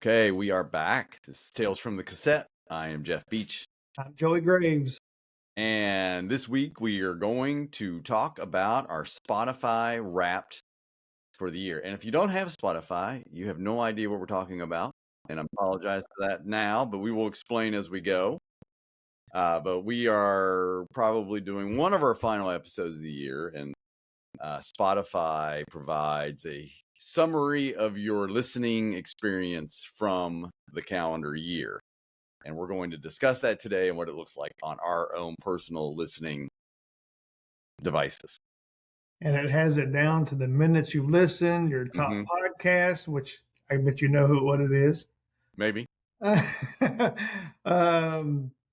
Okay, we are back. This is Tales from the Cassette. I am Jeff Beach. I'm Joey Graves. And this week we are going to talk about our Spotify Wrapped for the year. And if you don't have Spotify, you have no idea what we're talking about. And I apologize for that now, but we will explain as we go. But we are probably doing one of our final episodes of the year. And Spotify provides a summary of your listening experience from the calendar year. And we're going to discuss that today and what it looks like on our own personal listening devices. And it has it down to the minutes you've listened, your top podcast, which I bet you know what it is. Maybe.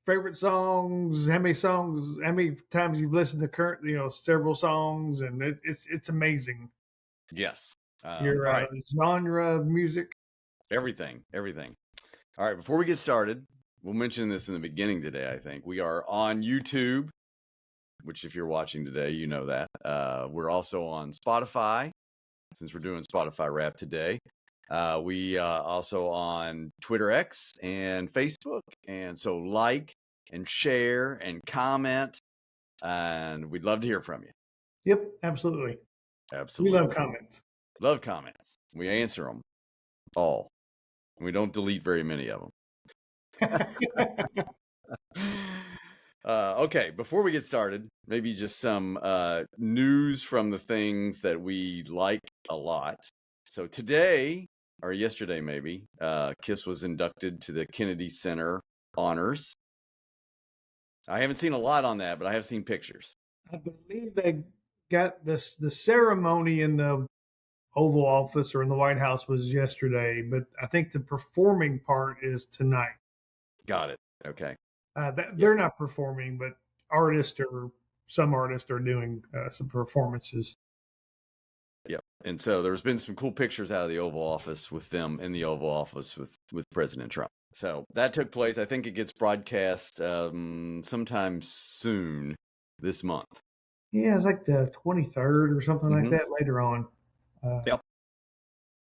Favorite songs, how many times you've listened to several songs, and it's amazing. Yes. Your genre of music. Everything. All right, before we get started, we'll mention this in the beginning today, I think. We are on YouTube, which if you're watching today, you know that. We're also on Spotify, since we're doing Spotify Wrap today. We also on Twitter X and Facebook. And so like and share and comment. And we'd love to hear from you. Yep, absolutely. Absolutely. We love comments. Love comments. We answer them all. And we don't delete very many of them. Okay, before we get started, maybe just some news from the things that we like a lot. So today, or yesterday maybe, Kiss was inducted to the Kennedy Center Honors. I haven't seen a lot on that, but I have seen pictures. I believe they got the ceremony in the Oval Office or in the White House was yesterday, but I think the performing part is tonight. Got it. Okay. They're not performing, but some artists are doing some performances. Yep. And so there's been some cool pictures out of the Oval Office with them in the Oval Office with President Trump. So that took place. I think it gets broadcast sometime soon this month. Yeah, it's like the 23rd or something like that later on. Yep.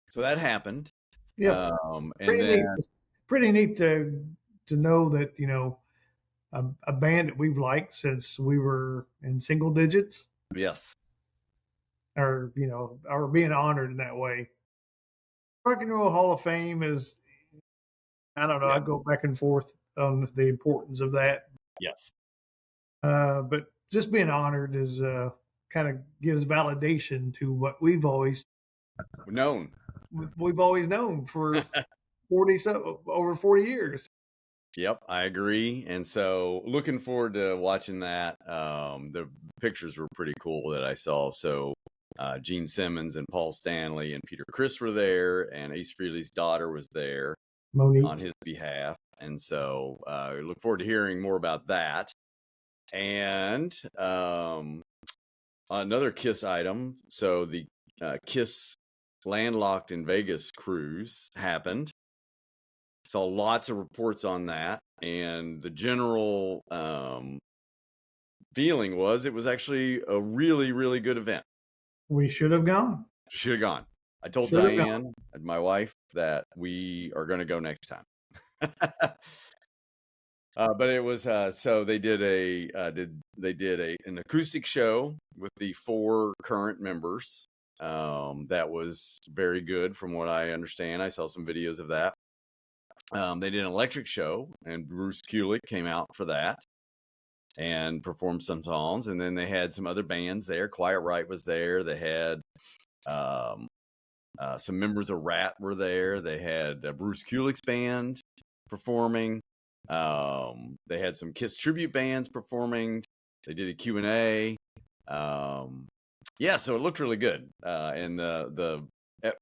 So that happened. Yeah. Pretty neat to know that, a band that we've liked since we were in single digits. Yes. Or being honored in that way. Rock and Roll Hall of Fame is, I don't know, I go back and forth on the importance of that. Yes. But just being honored is kind of gives validation to what we've always known. We've always known for over 40 years. Yep, I agree. And so looking forward to watching that. The pictures were pretty cool that I saw. So Gene Simmons and Paul Stanley and Peter Criss were there, and Ace Frehley's daughter was there, Monique, on his behalf. And so we look forward to hearing more about that. And another Kiss item. So the Kiss Landlocked in Vegas cruise happened. Saw lots of reports on that. And the general feeling was it was actually a really, really good event. We should have gone. I told Diane, my wife, that we are going to go next time. But it was so they did an acoustic show with the 4 current members. That was very good from what I understand. I saw some videos of that. They did an electric show, and Bruce Kulick came out for that and performed some songs. And then they had some other bands there. Quiet Riot was there. They had some members of Rat were there. They had Bruce Kulick's band performing. They had some Kiss tribute bands performing. They did a Q&A. So it looked really good. And the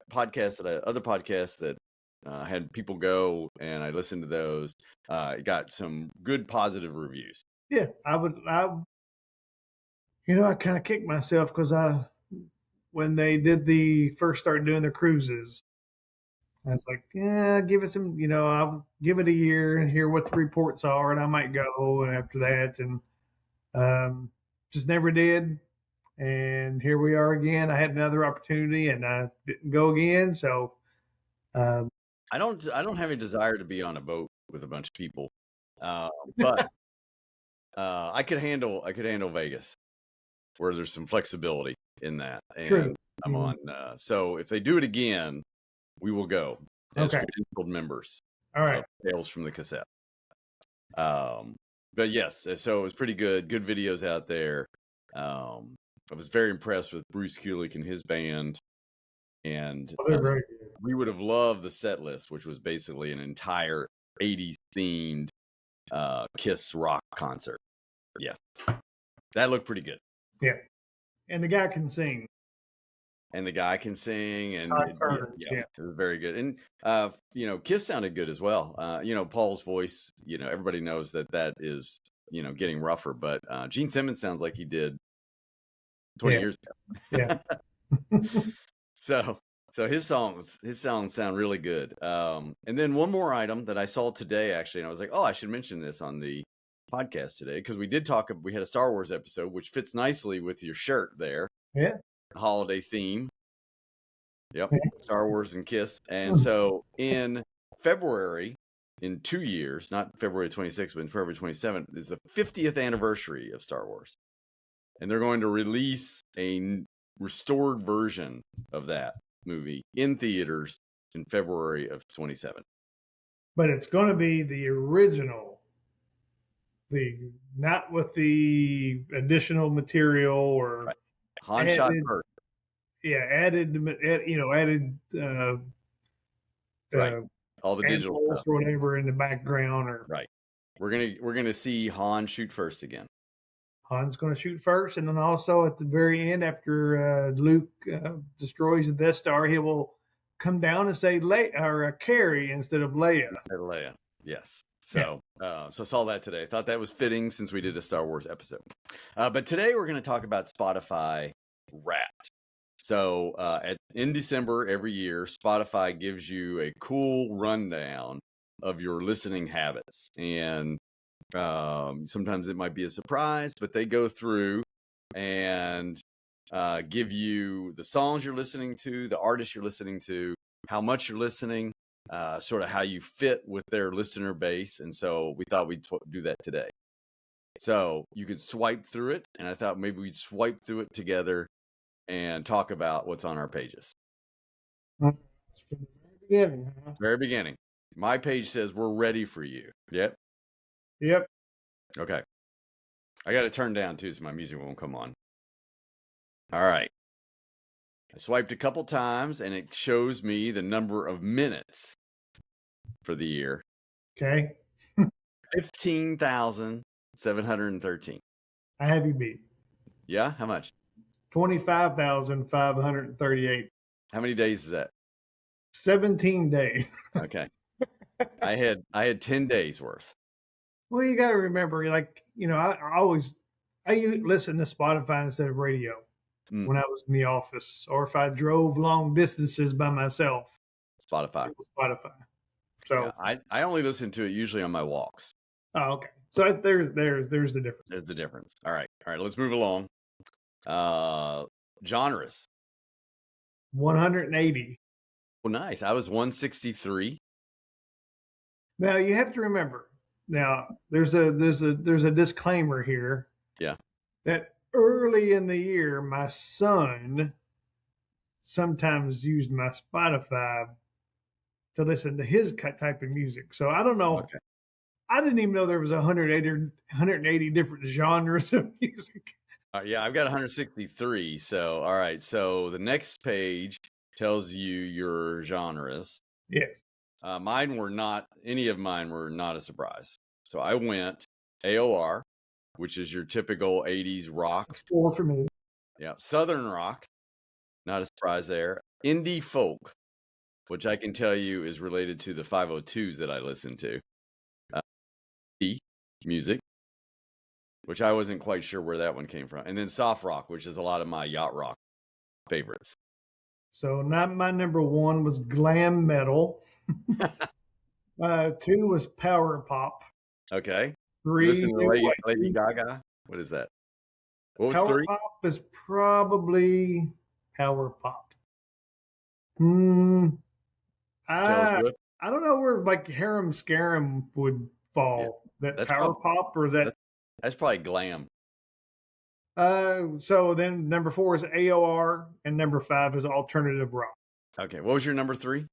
podcast other podcasts that had people go, and I listened to those, got some good positive reviews. Yeah, I kind of kicked myself because when they first started doing their cruises, I was like, yeah, give it some, I'll give it a year and hear what the reports are, and I might go. And after that, and just never did. And here we are again. I had another opportunity, and I didn't go again. So I don't have a desire to be on a boat with a bunch of people, but I could handle Vegas, where there's some flexibility in that, and True. I'm on. So if they do it again, we will go as Okay. credentialed members. All So right. Tales from the Cassette. But yes, so it was pretty good. Good videos out there. I was very impressed with Bruce Kulick and his band, and Well, they're very good. we would have loved the set list, which was basically an entire 80s themed Kiss rock concert. Yeah, that looked pretty good. Yeah. And the guy can sing. And the guy can sing, and Yeah. it was very good. And Kiss sounded good as well. Paul's voice, everybody knows that is, getting rougher, but Gene Simmons sounds like he did 20 years ago. Yeah. So his songs sound really good. And then one more item that I saw today, actually, and I was like, oh, I should mention this on the podcast today, because we had a Star Wars episode, which fits nicely with your shirt there. Yeah. Holiday theme. Yep. Yeah. Star Wars and Kiss. And so in February, in 2 years, not February 26th, but in February 27th, is the 50th anniversary of Star Wars. And they're going to release a restored version of that movie in theaters in February of 27. But it's going to be the original, not with the additional material or right. Han shot first. Yeah, added right. All the digital stuff or whatever in the background, or right. We're gonna see Han shoot first again. Han's going to shoot first, and then also at the very end, after Luke destroys the Death Star, he will come down and say Carrie instead of Leia. Leia, yes. So, so saw that today. I thought that was fitting since we did a Star Wars episode. But today we're going to talk about Spotify Wrapped. So, in December every year, Spotify gives you a cool rundown of your listening habits, and sometimes it might be a surprise, but they go through and give you the songs you're listening to, the artists you're listening to, how much you're listening, sort of how you fit with their listener base. And so we thought we'd do that today. So you could swipe through it, and I thought maybe we'd swipe through it together and talk about what's on our pages. From the very beginning. Very beginning. My page says we're ready for you. Yep. Yep. Okay. I got to turn down too so my music won't come on. All right. I swiped a couple times and it shows me the number of minutes for the year. Okay. 15,713. I have you beat. Yeah? How much? 25,538. How many days is that? 17 days. Okay. I had 10 days worth. Well, you got to remember, I listen to Spotify instead of radio when I was in the office, or if I drove long distances by myself. Spotify. So yeah, I only listen to it usually on my walks. Oh, okay. So there's the difference. There's the difference. All right. Let's move along. Genres. 180. Well, nice. I was 163. Now you have to remember. Now there's a disclaimer here. Yeah. That early in the year, my son sometimes used my Spotify to listen to his type of music. So I don't know. Okay. I didn't even know there was 180 different genres of music. Yeah, I've got 163. So, all right. So the next page tells you your genres. Yes. Any of mine were not a surprise. So I went AOR, which is your typical 80s rock. That's 4 for me. Yeah. Southern rock, not a surprise there. Indie folk, which I can tell you is related to the 502s that I listen to. Music, which I wasn't quite sure where that one came from. And then soft rock, which is a lot of my yacht rock favorites. So my number 1 was glam metal. 2 was power pop. Okay. 3 listen to Lady Gaga. What is that? What was power 3? Pop is probably power pop. Taylor Swift. I don't know where like Harem Scarum would Yeah, fall. That that's power probably pop or is that? that's probably glam. So then number 4 is AOR and number 5 is alternative rock, Okay, what was your number 3?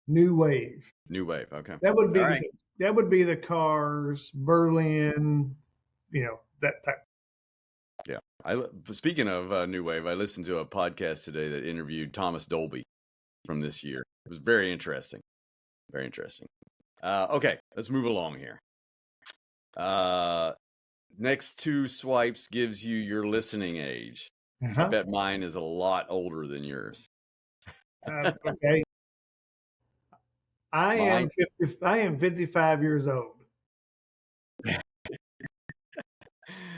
new wave. New wave. Okay, That would all be right. the Cars, Berlin, that type. Yeah. Speaking of new wave, I listened to a podcast today that interviewed Thomas Dolby from this year. It was very interesting. Very interesting. Okay, let's move along here. Next 2 swipes gives you your listening age. I Uh-huh. bet mine is a lot older than yours. Okay. Mine, I am 55 years old.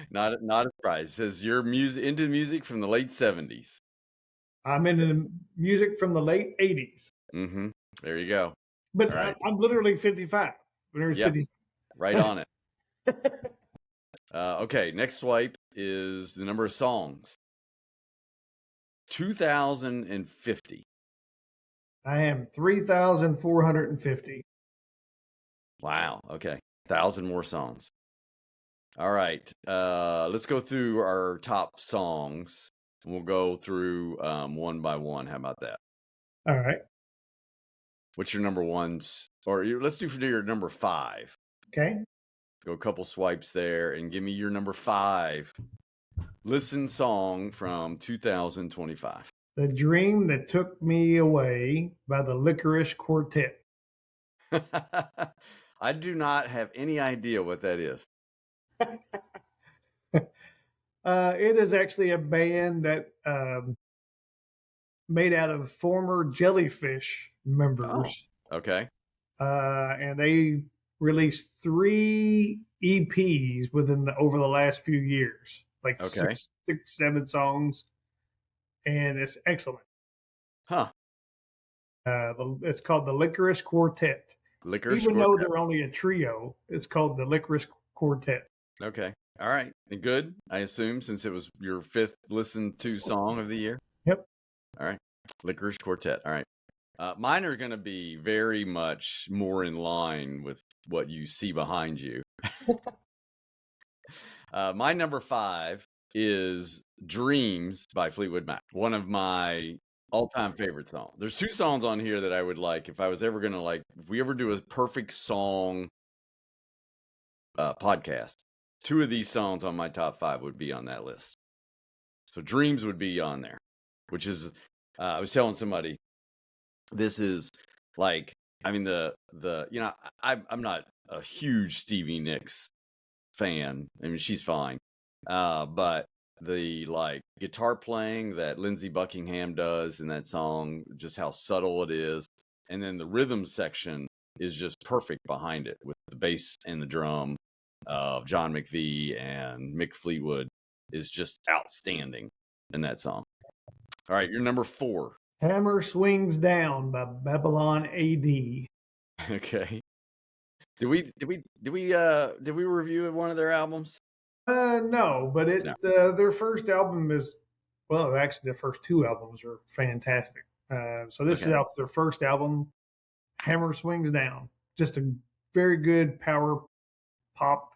not a surprise. It says you're into music from the late 70s. I'm into music from the late 80s. Mm-hmm. There you go. But All right. I'm literally 55. There's Yeah, 50. right on it. Okay, next swipe is the number of songs. 2050. I am 3,450. Wow. Okay. 1,000 more songs. All right. Let's go through our top songs. We'll go through one by one. How about that? All right. What's your number ones? Or let's do for your number 5. Okay. Go a couple swipes there and give me your number 5 listen song from 2025. The Dream That Took Me Away by the Licorice Quartet. I do not have any idea what that is. It is actually a band that made out of former Jellyfish Oh, members, okay. and they released 3 EPs over the last few years, like Okay. six, 7 songs, and it's excellent. Huh. It's called the Licorice Quartet. Licorice Even though Quartet. they're only a trio, it's called the Licorice Quartet. Okay. All right. And good, I assume, since it was your 5th listened to song of the year. Yep. All right. Licorice Quartet. All right. Mine are going to be very much more in line with what you see behind you. My number 5 is Dreams by Fleetwood Mac, one of my all-time favorite songs. There's 2 songs on here that I would like if I was ever going to if we ever do a perfect song podcast. 2 of these songs on my top 5 would be on that list. So Dreams would be on there, which is, I was telling somebody, this is like, I mean, I'm not a huge Stevie Nicks fan. I mean, she's fine. But the guitar playing that Lindsey Buckingham does in that song, just how subtle it is. And then the rhythm section is just perfect behind it with the bass and the drum of John McVie and Mick Fleetwood is just outstanding in that song. All right, your number 4. Hammer Swings Down by Babylon AD. Okay. Did we review one of their albums? No, but No. their first album is, well, actually, their first 2 albums are fantastic. So this is Okay. off their first album, Hammer Swings Down. Just a very good power pop,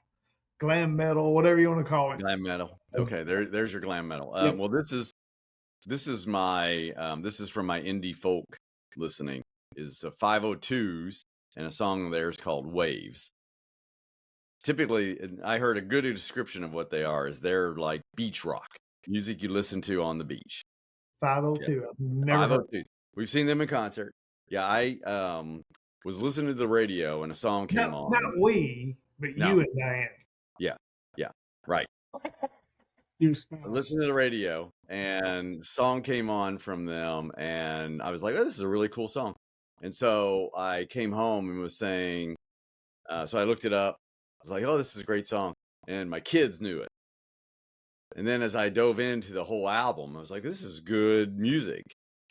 glam metal, whatever you want to call it. Glam metal. Okay, there's your glam metal. Yep. Well, this is my this is from my indie folk listening. Is 502s and a song of theirs called Waves. Typically, I heard a good description of what they are is they're like beach rock music you listen to on the beach. 502. I've never heard. 502s. We've seen them in concert. Yeah, I was listening to the radio and a song came Not on. we, but No. you and Diane. Yeah, right. You I spouse. listened to the radio and the song came on from them and I was like, oh, this is a really cool song. And so I came home and was saying, so I looked it up. I was like, oh, this is a great song. And my kids knew it. And then as I dove into the whole album, I was like, this is good music.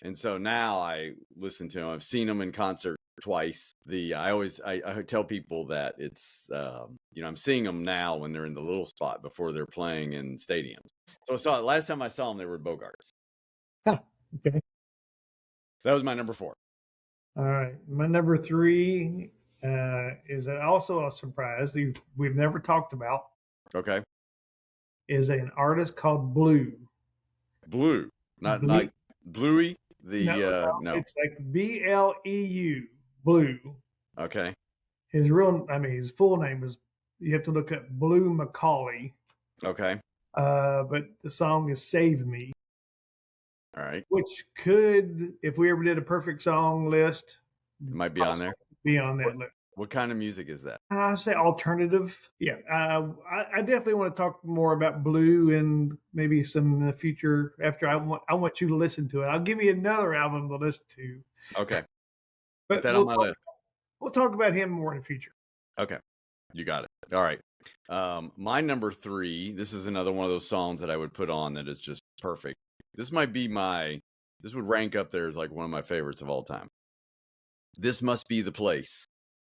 And so now I listen to them. I've seen them in concert twice. I tell people that it's, I'm seeing them now when they're in the little spot before they're playing in stadiums. So last time I saw them, they were Bogarts. Huh, okay. That was my number 4. All right, my number three is also a surprise that we've never talked about. Okay. Is an artist called Blue. Blue. Not Blue. like Bluey. No, no, No. it's like BLEU. Blue. Okay. His full name is. You have to look up Blue Macaulay. Okay. But the song is "Save Me," All right. which could, if we ever did a perfect song list, It might be on there. possibly be on What that list. what kind of music is that? I say alternative. Yeah, I definitely want to talk more about Blue and maybe some in the future. After I want you to listen to it. I'll give you another album to listen to, Okay. Put but that on my list. we'll talk about him more in the future. Okay. You got it. All right. My number three, this is another one of those songs that I would put on that is just perfect. This would rank up there as like one of my favorites of all time. This Must Be the Place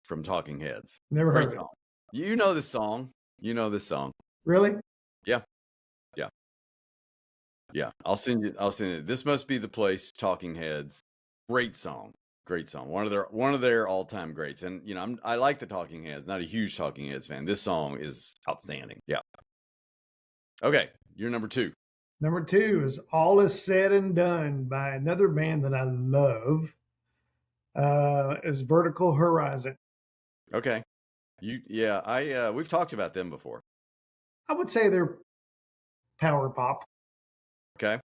from Talking Heads. Never Great heard of it. song. You know this song. You know this song. Really? Yeah. Yeah. Yeah. I'll send it. This Must Be the Place, Talking Heads. Great song. Great song. One of their all-time greats. And I like the Talking Heads. Not a huge Talking Heads fan. This song is outstanding. Yeah. Okay, you're number two. Number two is "All Is Said and Done" by another band that I love. Is Vertical Horizon. Okay. We've talked about them before. I would say they're power pop. Okay.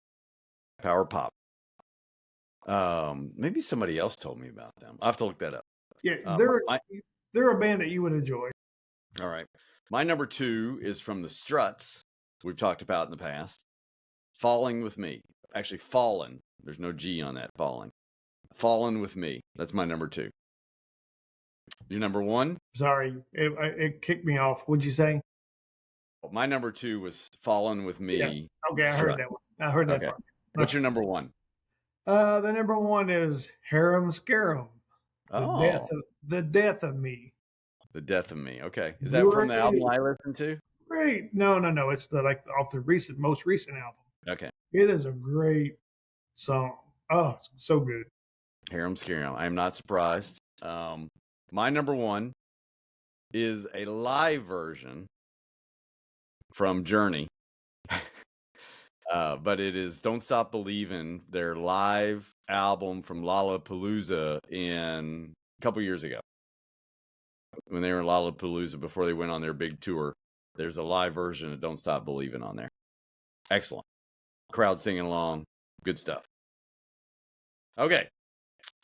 Power pop. Maybe somebody else told me about them. I'll have to look that up. Yeah, Um, my, they're a band that you would enjoy. all right. My number two is from the Struts. We've talked about in the past. Falling with Me. Actually, Fallen. There's no G on that. Falling. Fallen with Me. That's my number two. Your number one? Sorry, it kicked me off. What'd you say? My number two was Fallen with Yeah. Me. Okay, I heard that one. I heard that Okay. part. What's your number one? The number one is Harem Scarum. Oh, The death of me. The Death of Me. Okay. Is that You're from the album I listened to? great. No. It's off the most recent album. Okay. It is a great song. Oh, it's so good. Harem Scarum. I am not surprised. My number one is a live version from Journey. But it is Don't Stop Believin', their live album from Lollapalooza a couple years ago. When they were in Lollapalooza before they went on their big tour, there's a live version of Don't Stop Believin' on there. Excellent. Crowd singing along. Good stuff. Okay.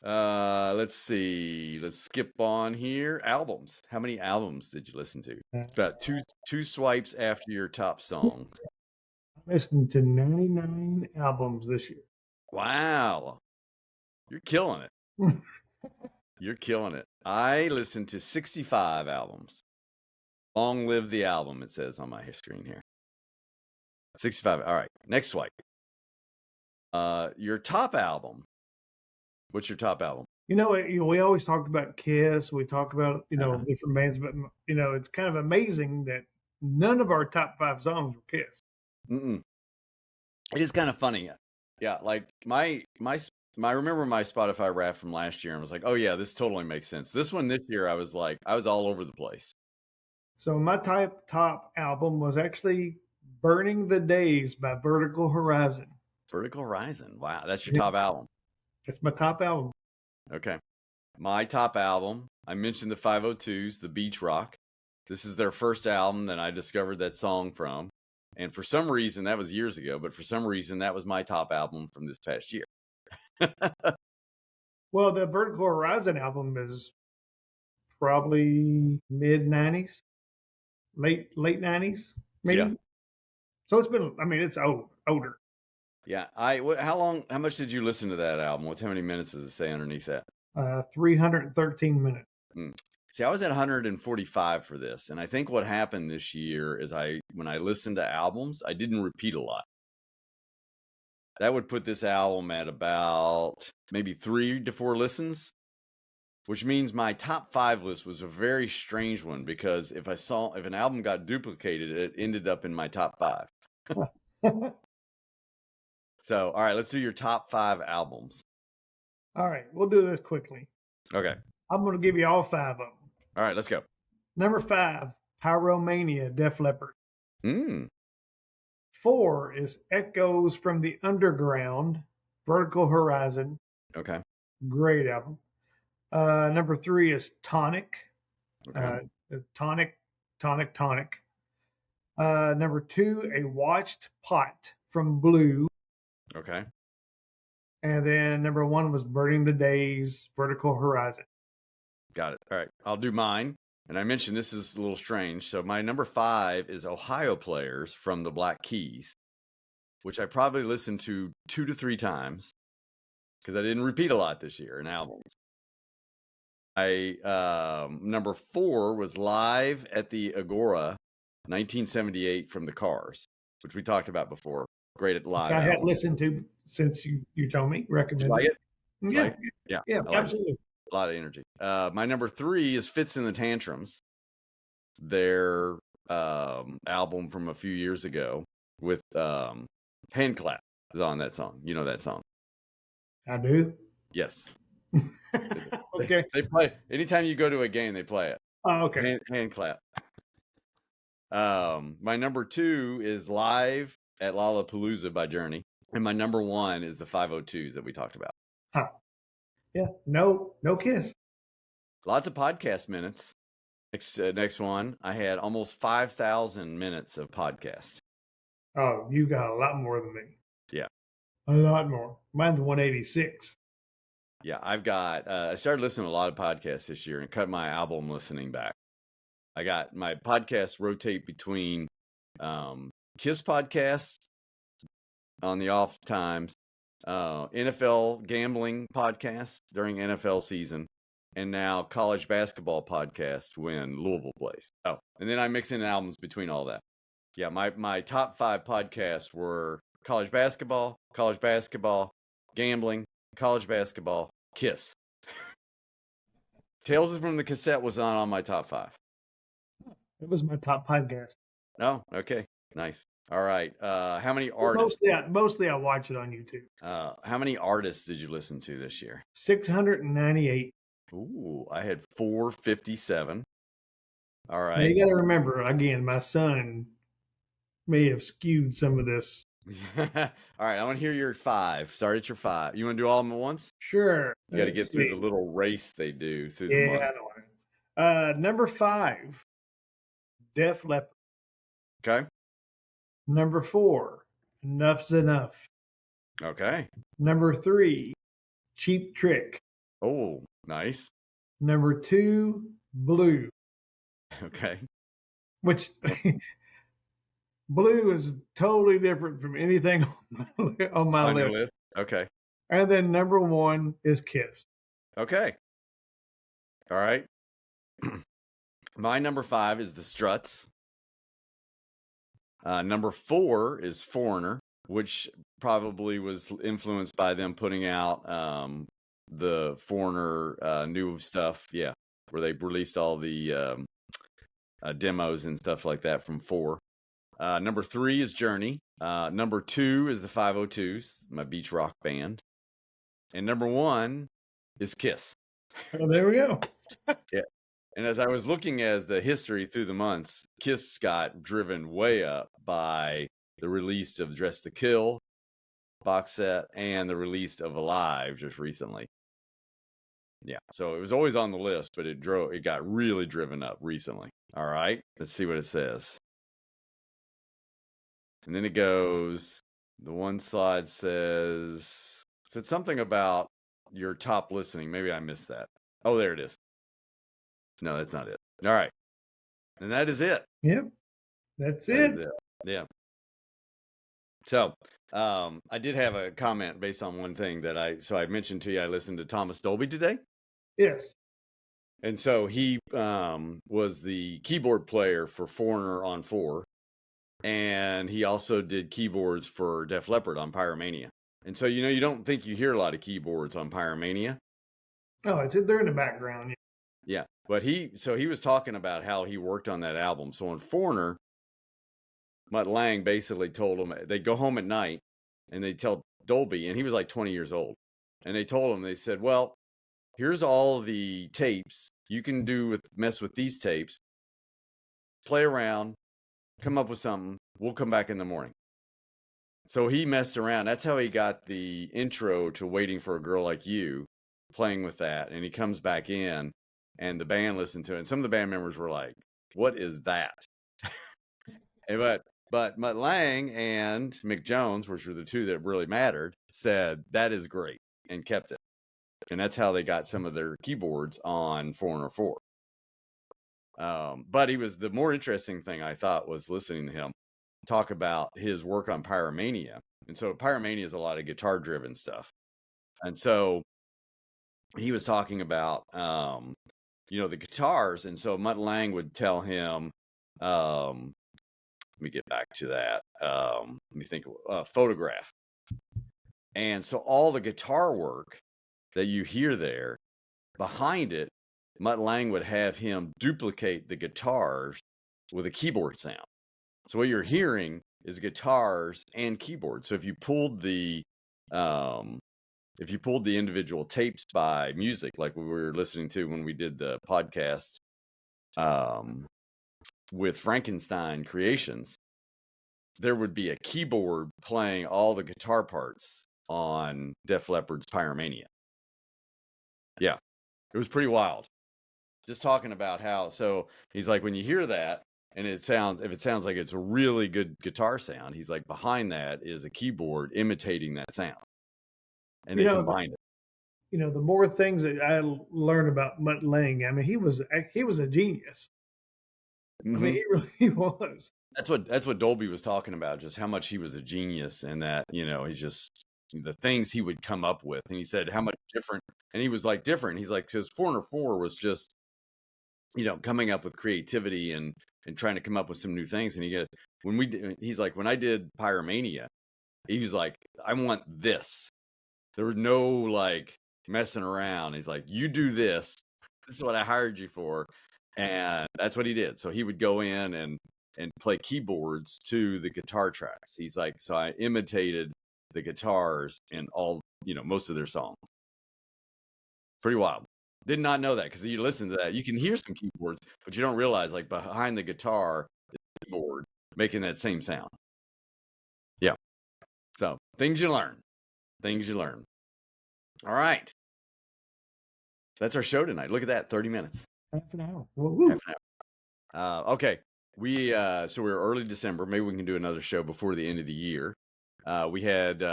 Let's see. Let's skip on here. Albums. How many albums did you listen to? About two swipes after your top song. I listened to 99 albums this year. Wow. You're killing it. You're killing it. I listened to 65 albums. Long live the album, it says on my screen here. 65. All right. Next swipe. Your top album. What's your top album? We always talked about Kiss. We talk about, Uh-huh. different bands, but, it's kind of amazing that none of our top five songs were Kiss. Mm-mm. It is kind of funny. Yeah, like I remember my Spotify rap from last year and was like, oh yeah, this totally makes sense. This one this year, I was all over the place. So my top album was actually "Burning the Days" by Vertical Horizon. Vertical Horizon. Wow, that's your top album. That's my top album. Okay. My top album, I mentioned the 502s, the Beach Rock. This is their first album that I discovered that song from. And for some reason, that was years ago, but for some reason, that was my top album from this past year. Well, the Vertical Horizon album is probably mid '90s, late '90s, maybe. Yeah. So it's older. Yeah. How much did you listen to that album? How many minutes does it say underneath that? 313 minutes. See, I was at 145 for this. And I think what happened this year is when I listened to albums, I didn't repeat a lot. That would put this album at about maybe 3 to 4 listens, which means my top 5 list was a very strange one because if an album got duplicated, it ended up in my top 5. So, all right, let's do your top 5 albums. All right, we'll do this quickly. Okay. I'm going to give you all 5 of them. All right, let's go. Number 5, Pyromania, Def Leppard. Mm, 4 is Echoes from the Underground, Vertical Horizon. okay. Great album. Number 3 is Tonic. Okay. Uh, Tonic, Tonic, Tonic. Number 2, A Watched Pot from Blue. Okay. And then number 1 was Burning the Days, Vertical Horizon. Got it. All right. I'll do mine. And I mentioned this is a little strange. So my number 5 is Ohio Players from the Black Keys, which I probably listened to 2 to 3 times because I didn't repeat a lot this year in albums. Number 4 was Live at the Agora, 1978 from the Cars, which we talked about before. Great at Which live I had album. listened to since you told me, Did you recommended. like it? Yeah, Like, yeah, yeah, I like it. absolutely. A lot of energy. My number 3 is Fits in the Tantrums, their album from a few years ago with Hand Clap is on that song. You know that song? I do. Yes. Okay. They play anytime you go to a game, they play it. Oh, okay. Hand Clap. My number 2 is Live at Lollapalooza by Journey, and my number 1 is the 502s that we talked about. Huh. Yeah. No Kiss. Lots of podcast minutes. Next one, I had almost 5,000 minutes of podcast. Oh, you got a lot more than me. Yeah. A lot more. Mine's 186. Yeah, I've got. I started listening to a lot of podcasts this year and cut my album listening back. I got my podcasts rotate between Kiss podcasts on the off times, NFL gambling podcasts during NFL season, and now college basketball podcast when Louisville plays. Oh, and then I mix in albums between all that. Yeah, my top 5 podcasts were college basketball, gambling, college basketball, Kiss. Tales from the Cassette was on all my top 5. It was my top podcast. Oh, okay. Nice. All right. How many artists? Mostly I watch it on YouTube. How many artists did you listen to this year? 698. Ooh, I had 457. All Now right. you got to remember, again, my son may have skewed some of this. All right. I want to hear your 5. Start at your 5. You want to do all of them at once? Sure. You got to get through the little race they do through the month. Yeah, I know. Number 5, Def Leppard. Okay. Number 4, Enough's Enough. Okay. Number 3, Cheap Trick. Oh, nice. Number 2, Blue. Okay. Which Blue is totally different from anything on my On your list. list? Okay. And then number 1 is Kiss. Okay. All right. My number 5 is the Struts. Number 4 is Foreigner, which probably was influenced by them putting out the Foreigner new stuff. Yeah, where they released all the demos and stuff like that from 4. Number 3 is Journey. Number 2 is the 502s, my beach rock band. And number 1 is Kiss. Oh, there we go. Yeah. And as I was looking at the history through the months, Kiss got driven way up by the release of Dress to Kill box set and the release of Alive just recently. Yeah, so it was always on the list, but it got really driven up recently. All right, let's see what it says. And then it goes, the one slide said something about your top listening. Maybe I missed that. Oh, there it is. No, that's not it. All right. And that is it. Yep. That's That it. is it. Yeah. So, I did have a comment based on one thing that I mentioned to you. I listened to Thomas Dolby today. Yes. And so he was the keyboard player for Foreigner on 4. And he also did keyboards for Def Leppard on Pyromania. And so, you don't think you hear a lot of keyboards on Pyromania. Oh, they're in the background. Yeah. But he was talking about how he worked on that album. So on Foreigner, Mutt Lange basically told him, they'd go home at night and they'd tell Dolby, and he was like 20 years old. And they told him, they said, well, here's all the tapes you can mess with these tapes, play around, come up with something. We'll come back in the morning. So he messed around. That's how he got the intro to Waiting for a Girl Like You, playing with that. And he comes back in, and the band listened to it. And some of the band members were like, "What is that?" But Mutt Lang and Mick Jones, which were the two that really mattered, said that is great and kept it. And that's how they got some of their keyboards on 404. But the more interesting thing I thought was listening to him talk about his work on Pyromania. And so Pyromania is a lot of guitar driven stuff. And so he was talking about, the guitars. And so Mutt Lang would tell him, let me get back to that. Let me think of Photograph. And so all the guitar work that you hear there, behind it, Mutt Lang would have him duplicate the guitars with a keyboard sound. So what you're hearing is guitars and keyboards. So if you pulled the individual tapes by music, like we were listening to when we did the podcast with Frankenstein Creations, there would be a keyboard playing all the guitar parts on Def Leppard's Pyromania. Yeah, it was pretty wild. Just talking about how, so he's like, when you hear that, and if it sounds like it's a really good guitar sound, he's like, behind that is a keyboard imitating that sound. And they combined it. The more things that I learned about Mutt Lang, I mean, he was a genius. Mm-hmm. I mean, he was. That's what Dolby was talking about, just how much he was a genius, and that, he's just the things he would come up with. And he said how much different, and he was like different. He's like, because 404 was just, coming up with creativity and trying to come up with some new things. And he's like, when I did Pyromania, he was like, I want this. There was no like messing around. He's like, you do this. This is what I hired you for. And that's what he did. So he would go in and play keyboards to the guitar tracks. He's like, so I imitated the guitars in all, most of their songs. Pretty wild. Did not know that, because you listen to that, you can hear some keyboards, but you don't realize like behind the guitar is the keyboard making that same sound. Yeah. So things you learn. All right. That's our show tonight. Look at that, 30 minutes. Half an hour. Half an hour. Okay. So we're early December. Maybe we can do another show before the end of the year. We had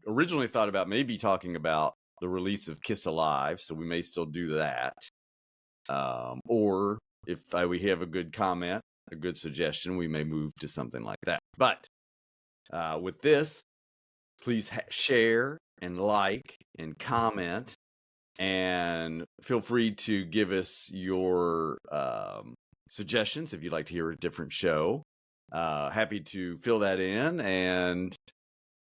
originally thought about maybe talking about the release of Kiss Alive, so we may still do that. Or if we have a good comment, a good suggestion, we may move to something like that. But with this, please share and like and comment, and feel free to give us your suggestions if you'd like to hear a different show. Happy to fill that in, and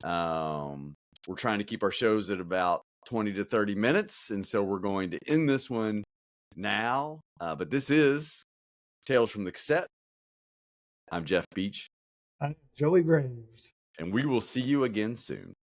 we're trying to keep our shows at about 20 to 30 minutes, and so we're going to end this one now. But this is Tales from the Cassette. I'm Jeff Beach. I'm Joey Graves. And we will see you again soon.